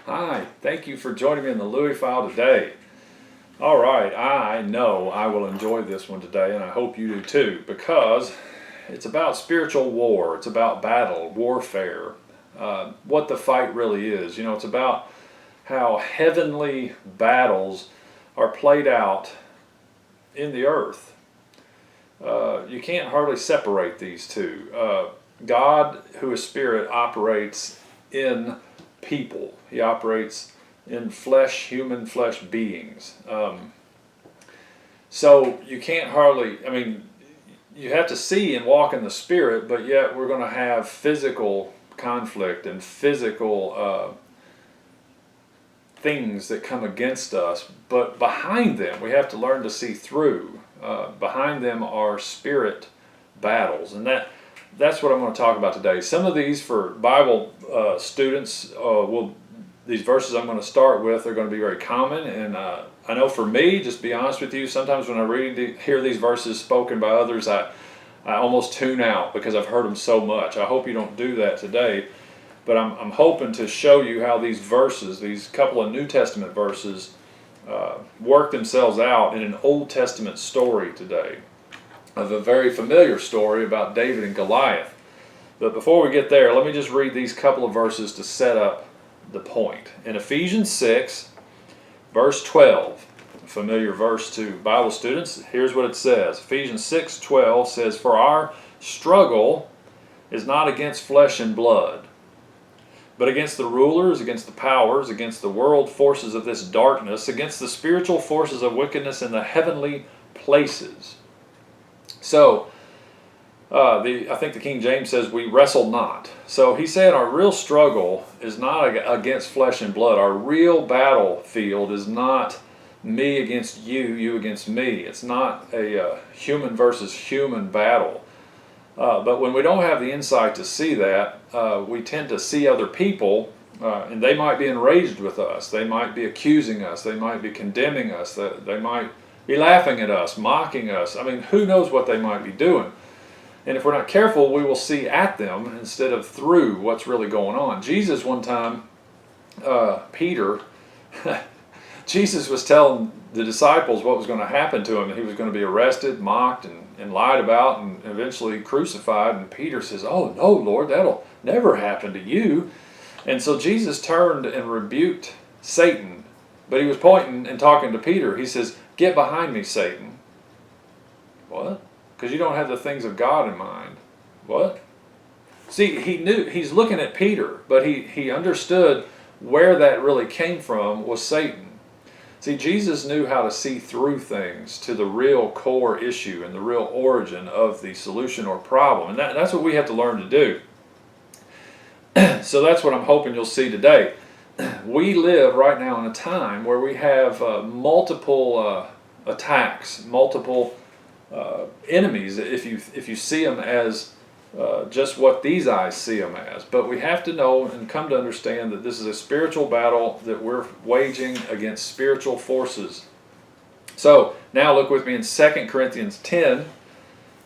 Hi, thank you for joining me in the Louie file today. All right, I know I will enjoy this one today, and I hope you do too, because it's about spiritual war. It's about battle, warfare, what the fight really is. You know, it's about how heavenly battles are played out in the earth. You can't hardly separate these two. God, who is spirit, operates in people. He operates in flesh, human flesh beings. So you can't hardly, you have to see and walk in the spirit, but yet we're going to have physical conflict and physical things that come against us. But behind them, we have to learn to see through. Behind them are spirit battles, and that's what I'm going to talk about today. Some of these for Bible students, these verses I'm going to start with are going to be very common, and I know for me, just to be honest with you, sometimes when I hear these verses spoken by others, I almost tune out because I've heard them so much. I hope you don't do that today, but I'm hoping to show you how these verses, these couple of New Testament verses, work themselves out in an Old Testament story today, of a very familiar story about David and Goliath. But before we get there, let me just read these couple of verses to set up the point. In Ephesians 6, verse 12, a familiar verse to Bible students, here's what it says. Ephesians 6:12 says, "For our struggle is not against flesh and blood, but against the rulers, against the powers, against the world forces of this darkness, against the spiritual forces of wickedness in the heavenly places." So, I think the King James says, "We wrestle not." So he said our real struggle is not against flesh and blood. Our real battlefield is not me against you, you against me. It's not a human versus human battle. But when we don't have the insight to see that, we tend to see other people, and they might be enraged with us. They might be accusing us. They might be condemning us. They might be laughing at us, mocking us. Who knows what they might be doing? And if we're not careful, we will see at them instead of through what's really going on. Jesus one time, Peter, Jesus was telling the disciples what was going to happen to him. He was going to be arrested, mocked, and lied about, and eventually crucified. And Peter says, "Oh no, Lord, that'll never happen to you." And so Jesus turned and rebuked Satan, but he was pointing and talking to Peter. He says, "Get behind me, Satan." What? Because you don't have the things of God in mind. What? See, he knew, he's looking at Peter, but he understood where that really came from was Satan. See, Jesus knew how to see through things to the real core issue and the real origin of the solution or problem. And that's what we have to learn to do. So that's what I'm hoping you'll see today. We live right now in a time where we have multiple attacks, multiple enemies, if you see them as just what these eyes see them as. But we have to know and come to understand that this is a spiritual battle that we're waging against spiritual forces. So now look with me in 2 Corinthians 10,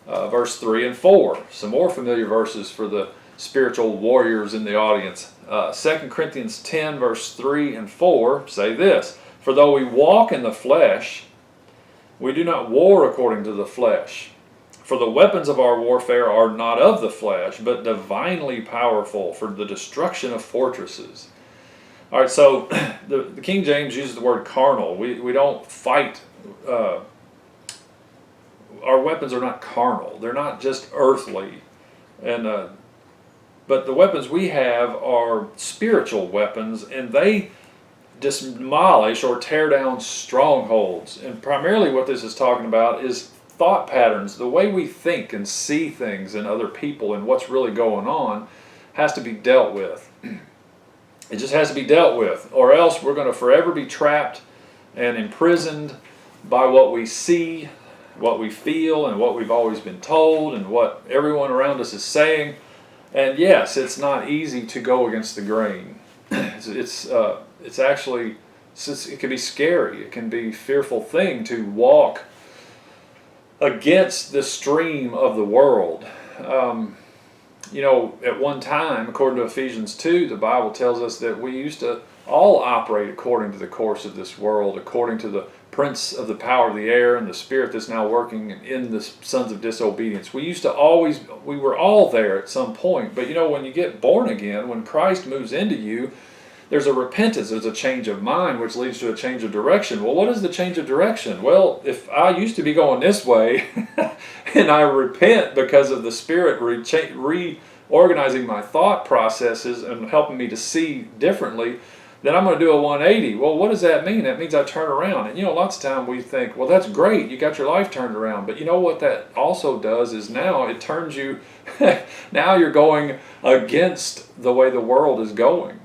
verse 3 and 4. Some more familiar verses for the spiritual warriors in the audience. 2 Corinthians 10, verse 3 and 4 say this: "For though we walk in the flesh, we do not war according to the flesh. For the weapons of our warfare are not of the flesh, but divinely powerful for the destruction of fortresses." All right, so the King James uses the word carnal. We don't fight. Our weapons are not carnal. They're not just earthly. But the weapons we have are spiritual weapons, and they demolish or tear down strongholds. And primarily what this is talking about is thought patterns. The way we think and see things and other people and what's really going on has to be dealt with. It just has to be dealt with, or else we're going to forever be trapped and imprisoned by what we see, what we feel, and what we've always been told, and what everyone around us is saying. And yes, it's not easy to go against the grain. It's actually, it can be scary. It can be a fearful thing to walk against the stream of the world. At one time, according to Ephesians 2, the Bible tells us that we used to all operate according to the course of this world, according to the prince of the power of the air and the spirit that's now working in the sons of disobedience. We were all there at some point, but when you get born again, when Christ moves into you, there's a repentance, there's a change of mind, which leads to a change of direction. Well, what is the change of direction? Well, if I used to be going this way and I repent because of the Spirit reorganizing my thought processes and helping me to see differently, then I'm going to do a 180. Well, what does that mean? That means I turn around. And lots of time we think, well, that's great, you got your life turned around. But what that also does is now it turns you, now you're going against the way the world is going.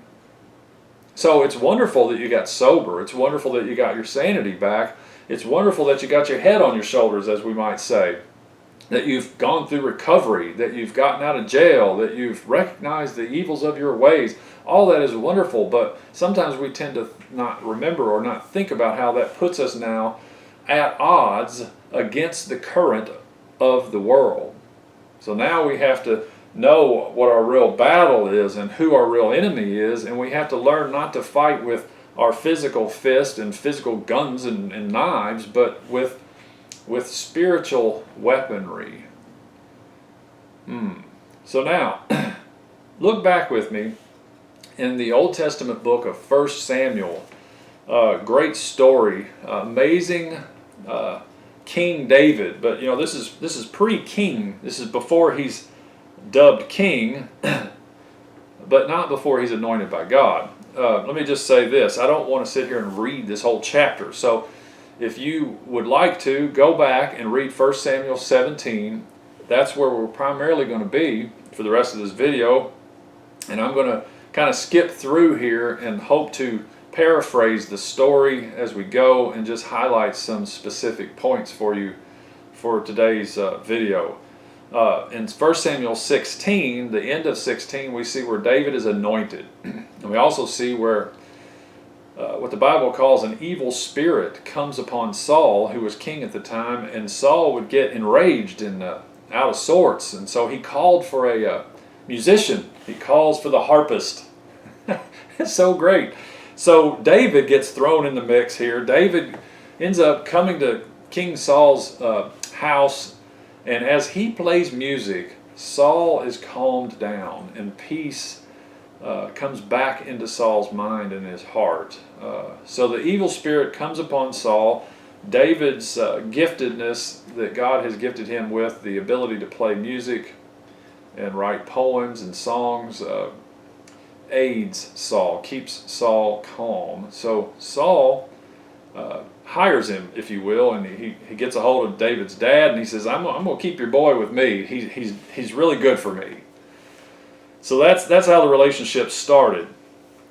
So it's wonderful that you got sober. It's wonderful that you got your sanity back. It's wonderful that you got your head on your shoulders, as we might say. That you've gone through recovery, that you've gotten out of jail, that you've recognized the evils of your ways. All that is wonderful, but sometimes we tend to not remember or not think about how that puts us now at odds against the current of the world. So now we have to know what our real battle is and who our real enemy is, and we have to learn not to fight with our physical fist and physical guns and knives, but with spiritual weaponry. So now, look back with me in the Old Testament book of 1 Samuel. Great story, amazing King David. But this is pre-king. This is before he's dubbed king, but not before he's anointed by God. Let me just say this. I don't want to sit here and read this whole chapter. So if you would like to, go back and read 1 Samuel 17. That's where we're primarily going to be for the rest of this video. And I'm going to kind of skip through here and hope to paraphrase the story as we go and just highlight some specific points for you for today's video. In 1 Samuel 16, the end of 16, we see where David is anointed. And we also see where what the Bible calls an evil spirit comes upon Saul, who was king at the time, and Saul would get enraged and out of sorts, and so he called for a musician. He calls for the harpist. It's so great. So David gets thrown in the mix here. David ends up coming to King Saul's house, and as he plays music, Saul is calmed down, and peace comes back into Saul's mind and his heart. So the evil spirit comes upon Saul. David's giftedness that God has gifted him with, the ability to play music and write poems and songs, aids Saul, keeps Saul calm. So Saul hires him, if you will, and he gets a hold of David's dad, and he says, I'm going to keep your boy with me. He's really good for me. So that's how the relationship started.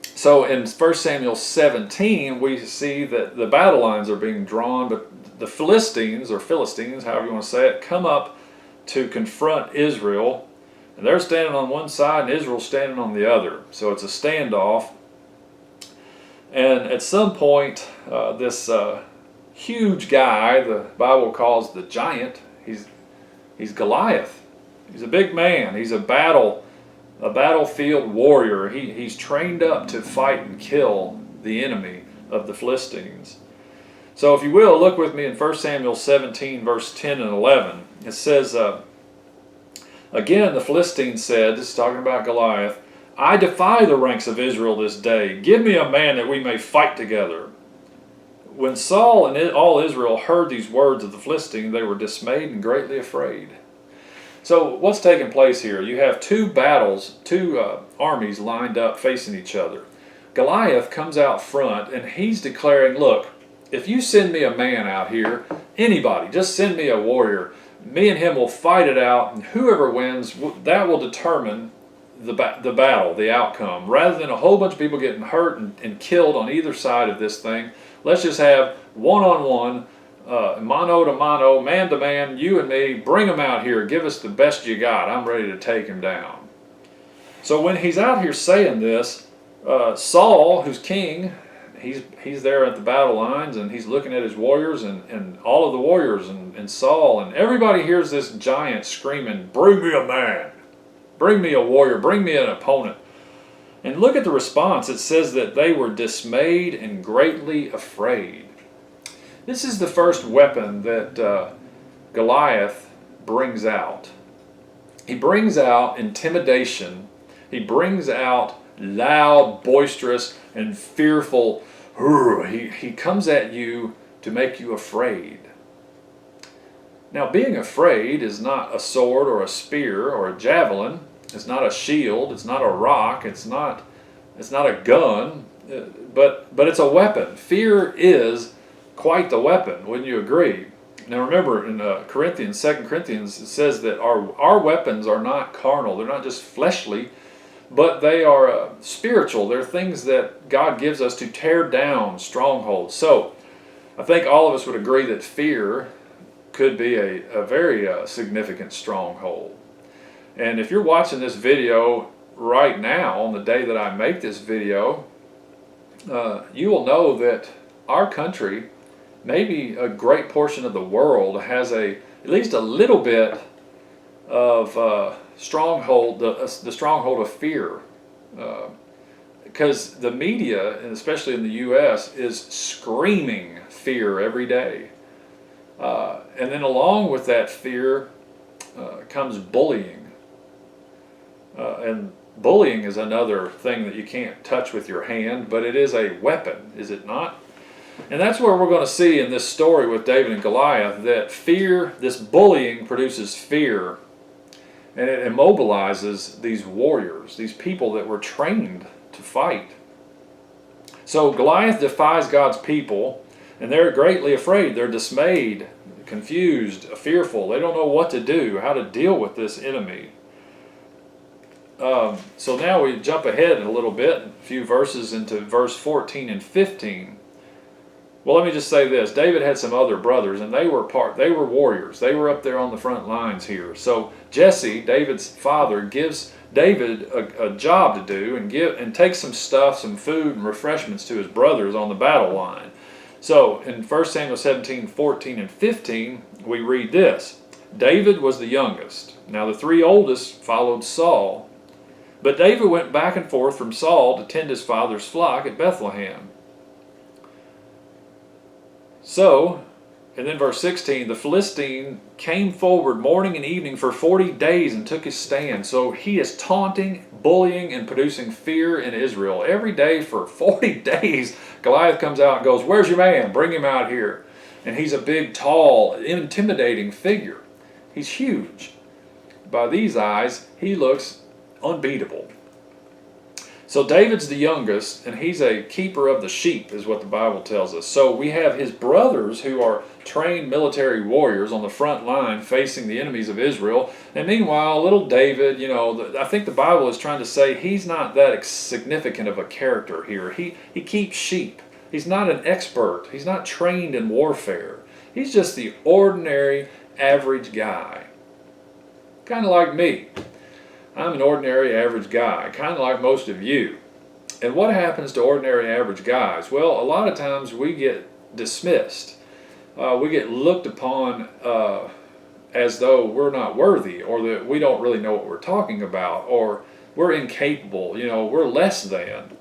So in 1 Samuel 17, we see that the battle lines are being drawn, but the Philistines, or Philistines, however you want to say it, come up to confront Israel, and they're standing on one side and Israel's standing on the other. So it's a standoff. And at some point, this huge guy, the Bible calls the giant, he's Goliath. He's a big man. He's a battlefield warrior. He's trained up to fight and kill the enemy of the Philistines. So if you will, look with me in 1 Samuel 17, verse 10 and 11. It says, again, the Philistines said, this is talking about Goliath, I defy the ranks of Israel this day. Give me a man that we may fight together. When Saul and all Israel heard these words of the Philistines, they were dismayed and greatly afraid. So what's taking place here? You have two armies lined up facing each other. Goliath comes out front and he's declaring, look, if you send me a man out here, anybody, just send me a warrior, me and him will fight it out, and whoever wins, that will determine the battle, the outcome. Rather than a whole bunch of people getting hurt and killed on either side of this thing, let's just have one-on-one, mano to mano, man to man, you and me, bring him out here, give us the best you got, I'm ready to take him down. So when he's out here saying this, Saul, who's king, he's there at the battle lines, and he's looking at his warriors, and all of the warriors, and Saul, and everybody hears this giant screaming, bring me a man, bring me a warrior, bring me an opponent. And look at the response. It says that they were dismayed and greatly afraid. This is the first weapon that Goliath brings out. He brings out intimidation. He brings out loud, boisterous, and fearful. He comes at you to make you afraid. Now, being afraid is not a sword or a spear or a javelin. It's not a shield. It's not a rock. It's not a gun. But it's a weapon. Fear is quite the weapon. Wouldn't you agree? Now remember, in 2 Corinthians, it says that our weapons are not carnal. They're not just fleshly, but they are spiritual. They're things that God gives us to tear down strongholds. So I think all of us would agree that fear could be a very significant stronghold. And if you're watching this video right now, on the day that I make this video, you will know that our country, maybe a great portion of the world, has at least a little bit of stronghold, the stronghold of fear. Because the media, and especially in the U.S., is screaming fear every day. And then along with that fear comes bullying. And bullying is another thing that you can't touch with your hand, but it is a weapon, is it not? And that's where we're going to see in this story with David and Goliath that fear, this bullying produces fear. And it immobilizes these warriors, these people that were trained to fight. So Goliath defies God's people, and they're greatly afraid. They're dismayed, confused, fearful. They don't know what to do, how to deal with this enemy. So now we jump ahead a little bit, a few verses into verse 14 and 15. Well, let me just say this. David had some other brothers, and they were warriors. They were up there on the front lines here. So Jesse, David's father, gives David a job to do and takes some stuff, some food and refreshments to his brothers on the battle line. So in 1 Samuel 17, 14, and 15, we read this. David was the youngest. Now the three oldest followed Saul. But David went back and forth from Saul to tend his father's flock at Bethlehem. So, and then verse 16, the Philistine came forward morning and evening for 40 days and took his stand. So he is taunting, bullying, and producing fear in Israel. Every day for 40 days, Goliath comes out and goes, "Where's your man? Bring him out here." And he's a big, tall, intimidating figure. He's huge. By these eyes, he looks unbeatable. So David's the youngest, and he's a keeper of the sheep, is what the Bible tells us. So we have his brothers who are trained military warriors on the front line facing the enemies of Israel. And meanwhile, little David, I think the Bible is trying to say he's not that significant of a character here. He keeps sheep. He's not an expert. He's not trained in warfare. He's just the ordinary, average guy. Kind of like me. I'm an ordinary, average guy, kind of like most of you. And what happens to ordinary, average guys? Well, a lot of times we get dismissed. We get looked upon as though we're not worthy, or that we don't really know what we're talking about, or we're incapable, we're less than.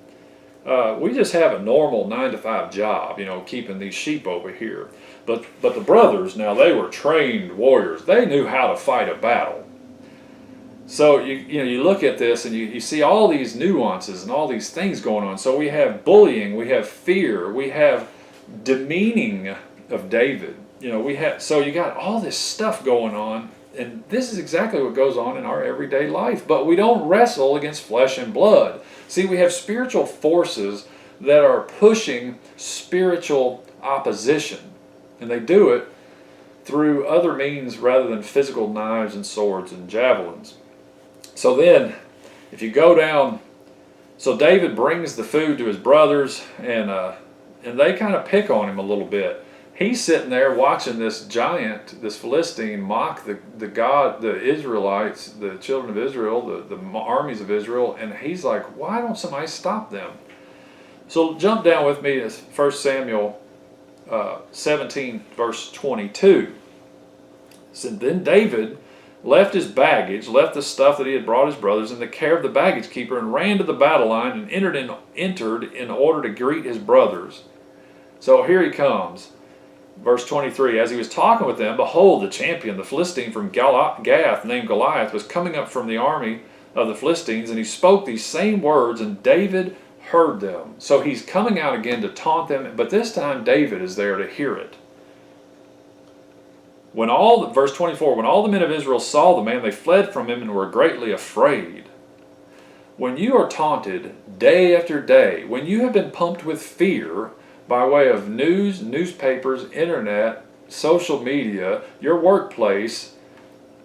We just have a normal 9-to-5 job, keeping these sheep over here. But the brothers, now, they were trained warriors. They knew how to fight a battle. So you look at this and you see all these nuances and all these things going on. So we have bullying, we have fear, we have demeaning of David. So you got all this stuff going on, and this is exactly what goes on in our everyday life. But we don't wrestle against flesh and blood. See, we have spiritual forces that are pushing spiritual opposition, and they do it through other means rather than physical knives and swords and javelins. So then, if you go down, so David brings the food to his brothers, and they kind of pick on him a little bit. He's sitting there watching this giant, this Philistine, mock the God, the Israelites, the children of Israel, the armies of Israel, and he's like, why don't somebody stop them? So jump down with me to 1 Samuel 17, verse 22. So then David left his baggage, left the stuff that he had brought his brothers in the care of the baggage keeper, and ran to the battle line and entered in order to greet his brothers. So here he comes. Verse 23, as he was talking with them, behold, the champion, the Philistine from Gath, named Goliath, was coming up from the army of the Philistines, and he spoke these same words, and David heard them. So he's coming out again to taunt them, but this time David is there to hear it. Verse 24, when all the men of Israel saw the man, they fled from him and were greatly afraid. When you are taunted day after day, when you have been pumped with fear by way of news, newspapers, internet, social media, your workplace,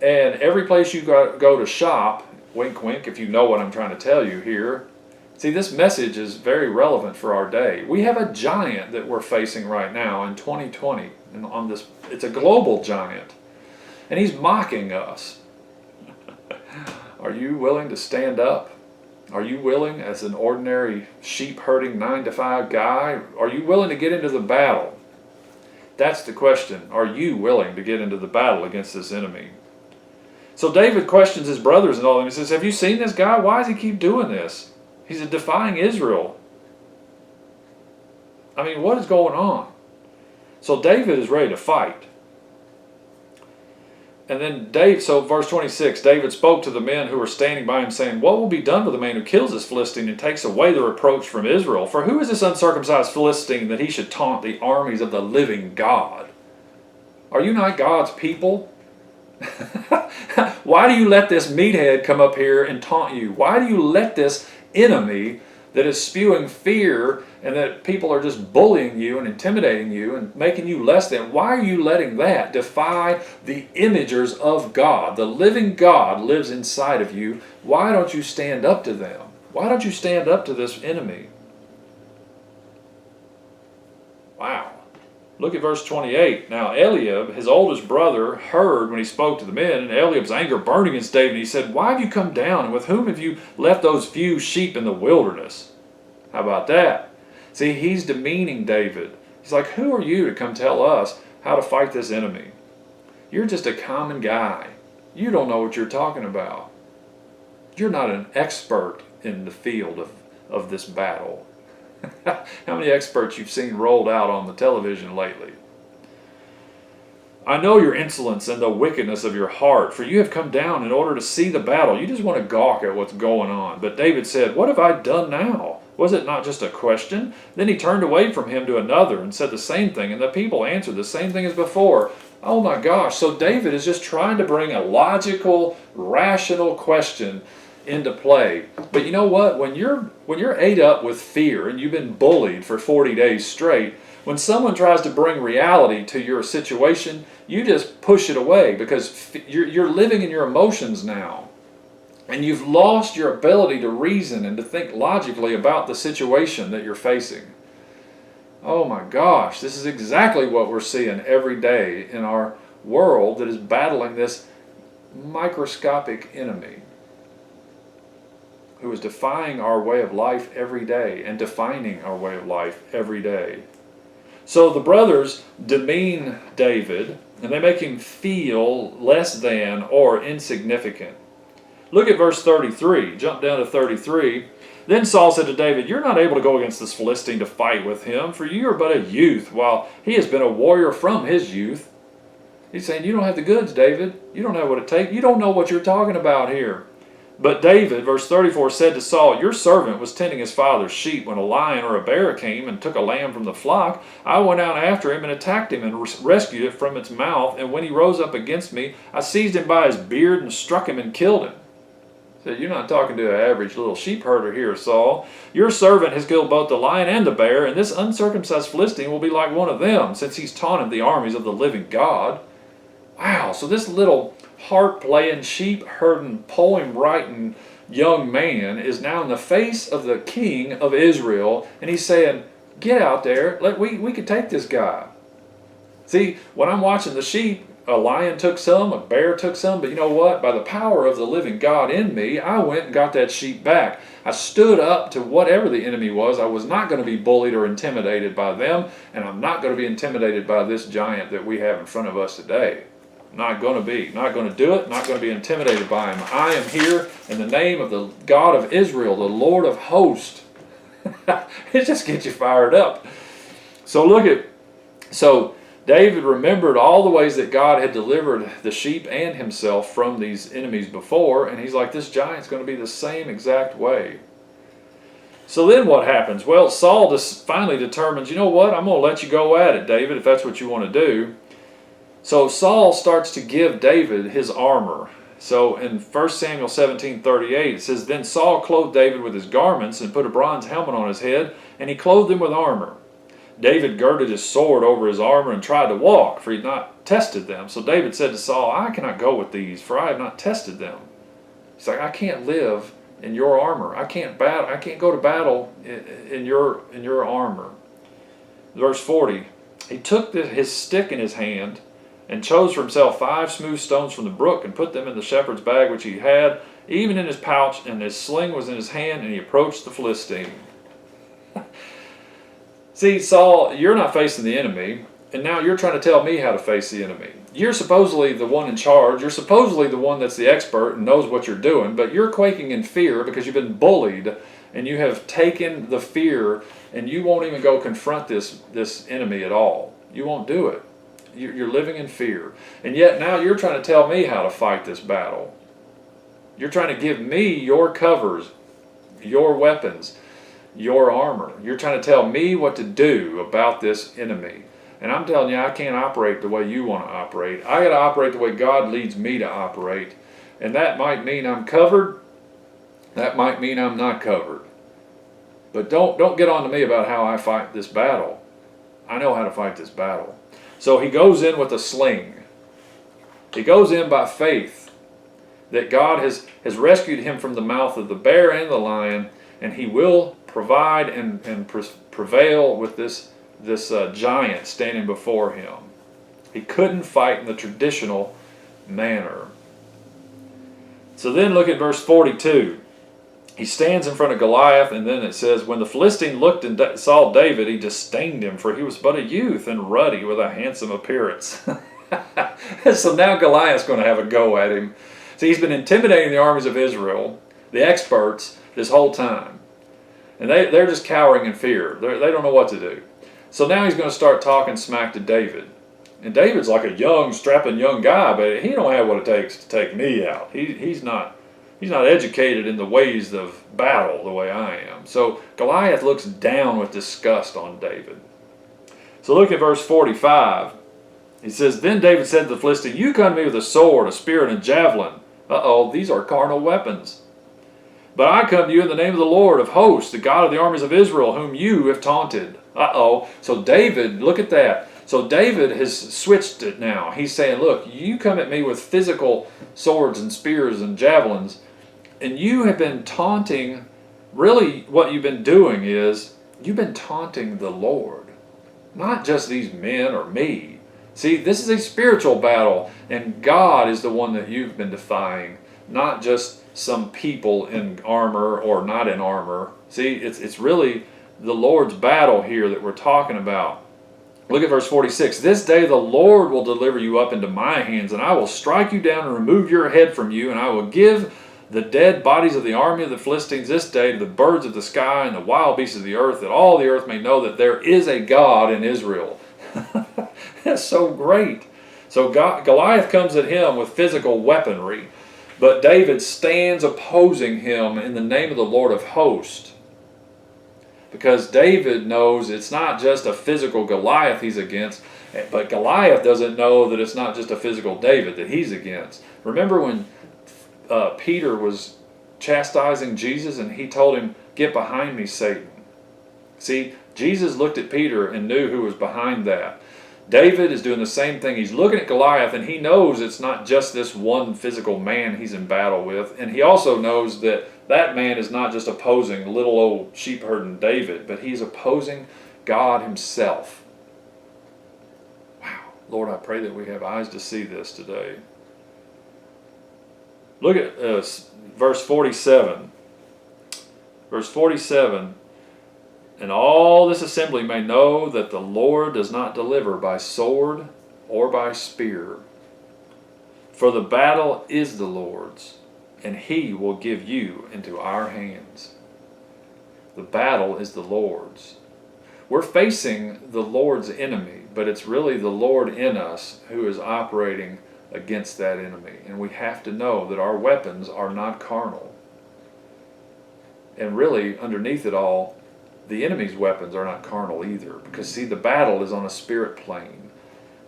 and every place you go to shop, wink wink if you know what I'm trying to tell you here. See, this message is very relevant for our day. We have a giant that we're facing right now in 2020, and it's a global giant, and he's mocking us. Are you willing to stand up? Are you willing, as an ordinary sheep-herding 9-to-5 guy, are you willing to get into the battle? That's the question. Are you willing to get into the battle against this enemy? So David questions his brothers and all of them. He says, have you seen this guy? Why does he keep doing this? He's defying Israel. I mean, what is going on? So David is ready to fight. And then verse 26, David spoke to the men who were standing by him, saying, what will be done to the man who kills this Philistine and takes away the reproach from Israel? For who is this uncircumcised Philistine that he should taunt the armies of the living God? Are you not God's people? Why do you let this meathead come up here and taunt you? Why do you let this enemy that is spewing fear and that people are just bullying you and intimidating you and making you less than, why are you letting that defy the imagers of God? The living God lives inside of you. Why don't you stand up to them? Why don't you stand up to this enemy? Wow. Look at verse 28. Now Eliab, his oldest brother, heard when he spoke to the men, and Eliab's anger burned against David. And he said, why have you come down, and with whom have you left those few sheep in the wilderness? How about that? See, he's demeaning David. He's like, who are you to come tell us how to fight this enemy? You're just a common guy. You don't know what you're talking about. You're not an expert in the field of this battle. How many experts you've seen rolled out on the television lately? I know your insolence and the wickedness of your heart, for you have come down in order to see the battle. You just want to gawk at what's going on. But David said, what have I done now? Was it not just a question? Then he turned away from him to another and said the same thing, and the people answered the same thing as before. Oh my gosh, so David is just trying to bring a logical, rational question into play. But you know what? When you're ate up with fear and you've been bullied for 40 days straight, when someone tries to bring reality to your situation, you just push it away because you're living in your emotions now. And you've lost your ability to reason and to think logically about the situation that you're facing. Oh my gosh, this is exactly what we're seeing every day in our world that is battling this microscopic enemy who is defying our way of life every day and defining our way of life every day. So the brothers demean David and they make him feel less than or insignificant. Look at verse 33. Jump down to 33. Then Saul said to David, you're not able to go against this Philistine to fight with him, for you are but a youth, while he has been a warrior from his youth. He's saying, you don't have the goods, David. You don't know what it takes. You don't know what you're talking about here. But David, verse 34, said to Saul, your servant was tending his father's sheep when a lion or a bear came and took a lamb from the flock. I went out after him and attacked him and rescued it from its mouth. And when he rose up against me, I seized him by his beard and struck him and killed him. Said, you're not talking to an average little sheep herder here, Saul. Your servant has killed both the lion and the bear, and this uncircumcised Philistine will be like one of them, since he's taunted the armies of the living God. Wow, so this little harp-playing, sheep-herding, poem-writing young man is now in the face of the king of Israel, and he's saying, get out there, we could take this guy. See, when I'm watching the sheep, a lion took some, a bear took some, but you know what? By the power of the living God in me, I went and got that sheep back. I stood up to whatever the enemy was. I was not going to be bullied or intimidated by them, and I'm not going to be intimidated by this giant that we have in front of us today. Not going to be. Not going to do it. Not going to be intimidated by him. I am here in the name of the God of Israel, the Lord of hosts. It just gets you fired up. So David remembered all the ways that God had delivered the sheep and himself from these enemies before, and he's like, this giant's going to be the same exact way. So then what happens? Well, Saul just finally determines, you know what, I'm going to let you go at it, David, if that's what you want to do. So Saul starts to give David his armor. So in 1 Samuel 17:38, it says, Then Saul clothed David with his garments and put a bronze helmet on his head, and he clothed him with armor. David girded his sword over his armor and tried to walk, for he had not tested them. So David said to Saul, I cannot go with these, for I have not tested them. He's like, I can't live in your armor. I can't go to battle in your armor. Verse 40, he took his stick in his hand and chose for himself 5 smooth stones from the brook and put them in the shepherd's bag which he had, even in his pouch, and his sling was in his hand, and he approached the Philistine. See, Saul, you're not facing the enemy, and now you're trying to tell me how to face the enemy. You're supposedly the one in charge. You're supposedly the one that's the expert and knows what you're doing, but you're quaking in fear because you've been bullied, and you have taken the fear, and you won't even go confront this enemy at all. You won't do it. You're living in fear. And yet now you're trying to tell me how to fight this battle. You're trying to give me your covers, your weapons, your armor. You're trying to tell me what to do about this enemy. And I'm telling you, I can't operate the way you want to operate. I got to operate the way God leads me to operate. And that might mean I'm covered. That might mean I'm not covered. But don't get on to me about how I fight this battle. I know how to fight this battle. So he goes in with a sling. He goes in by faith that God has rescued him from the mouth of the bear and the lion, and he will provide and prevail with this giant standing before him. He couldn't fight in the traditional manner. So then look at verse 42. He stands in front of Goliath, and then it says, When the Philistine looked and saw David, he disdained him, for he was but a youth and ruddy with a handsome appearance. So now Goliath's going to have a go at him. See, he's been intimidating the armies of Israel, the experts, this whole time. And they're just cowering in fear. They don't know what to do. So now he's going to start talking smack to David. And David's like a young, strapping young guy, but he don't have what it takes to take me out. He's not educated in the ways of battle the way I am. So Goliath looks down with disgust on David. So look at verse 45. He says, Then David said to the Philistine, You come to me with a sword, a spear, and a javelin. These are carnal weapons. But I come to you in the name of the Lord of hosts, the God of the armies of Israel, whom you have taunted. So David, look at that. So David has switched it now. He's saying, look, you come at me with physical swords and spears and javelins, and you have been taunting. Really what you've been doing is you've been taunting the Lord, not just these men or me. See, this is a spiritual battle, and God is the one that you've been defying, not just some people in armor or not in armor. See, it's really the Lord's battle here that we're talking about. Look at verse 46. This day the Lord will deliver you up into my hands, and I will strike you down and remove your head from you, and I will give the dead bodies of the army of the Philistines this day to the birds of the sky and the wild beasts of the earth, that all the earth may know that there is a God in Israel. That's so great. So Goliath comes at him with physical weaponry, but David stands opposing him in the name of the Lord of hosts. Because David knows it's not just a physical Goliath he's against, but Goliath doesn't know that it's not just a physical David that he's against. Remember when Peter was chastising Jesus and he told him, Get behind me, Satan. See, Jesus looked at Peter and knew who was behind that. David is doing the same thing. He's looking at Goliath, and he knows it's not just this one physical man he's in battle with. And he also knows that that man is not just opposing little old sheep herding David, but he's opposing God himself. Wow. Lord, I pray that we have eyes to see this today. Look at verse 47. Verse 47. And all this assembly may know that the Lord does not deliver by sword or by spear, For the battle is the Lord's, and he will give you into our hands. The battle is the Lord's. We're facing the Lord's enemy, but it's really the Lord in us who is operating against that enemy. And we have to know that our weapons are not carnal. And really, underneath it all, the enemy's weapons are not carnal either. Because see, the battle is on a spirit plane.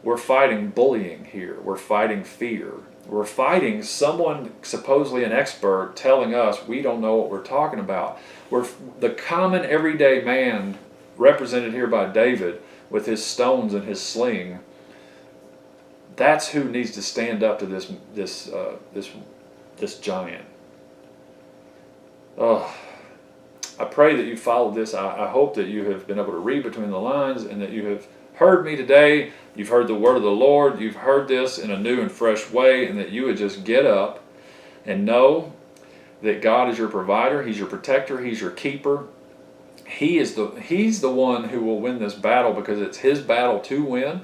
We're fighting bullying here. We're fighting fear. We're fighting someone, supposedly an expert, telling us we don't know what we're talking about. We're the common everyday man, represented here by David with his stones and his sling. That's who needs to stand up to this giant. Oh, I pray that you followed this. I hope that you have been able to read between the lines and that you have heard me today. You've heard the word of the Lord. You've heard this in a new and fresh way, and that you would just get up and know that God is your provider. He's your protector. He's your keeper. He's the one who will win this battle, because it's his battle to win.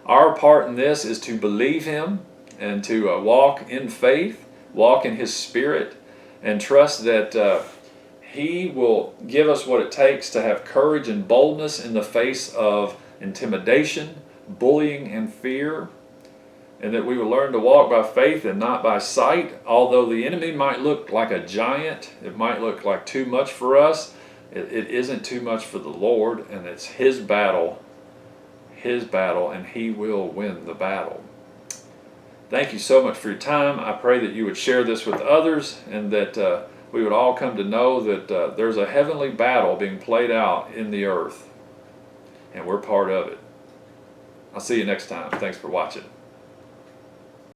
Our part in this is to believe him and to walk in faith, walk in his spirit, and trust that he will give us what it takes to have courage and boldness in the face of intimidation, bullying, and fear, and that we will learn to walk by faith and not by sight. Although the enemy might look like a giant, it might look like too much for us, it isn't too much for the Lord, and it's his battle, and he will win the battle. Thank you so much for your time. I pray that you would share this with others, and that we would all come to know that there's a heavenly battle being played out in the earth, and we're part of it. I'll see you next time. Thanks for watching.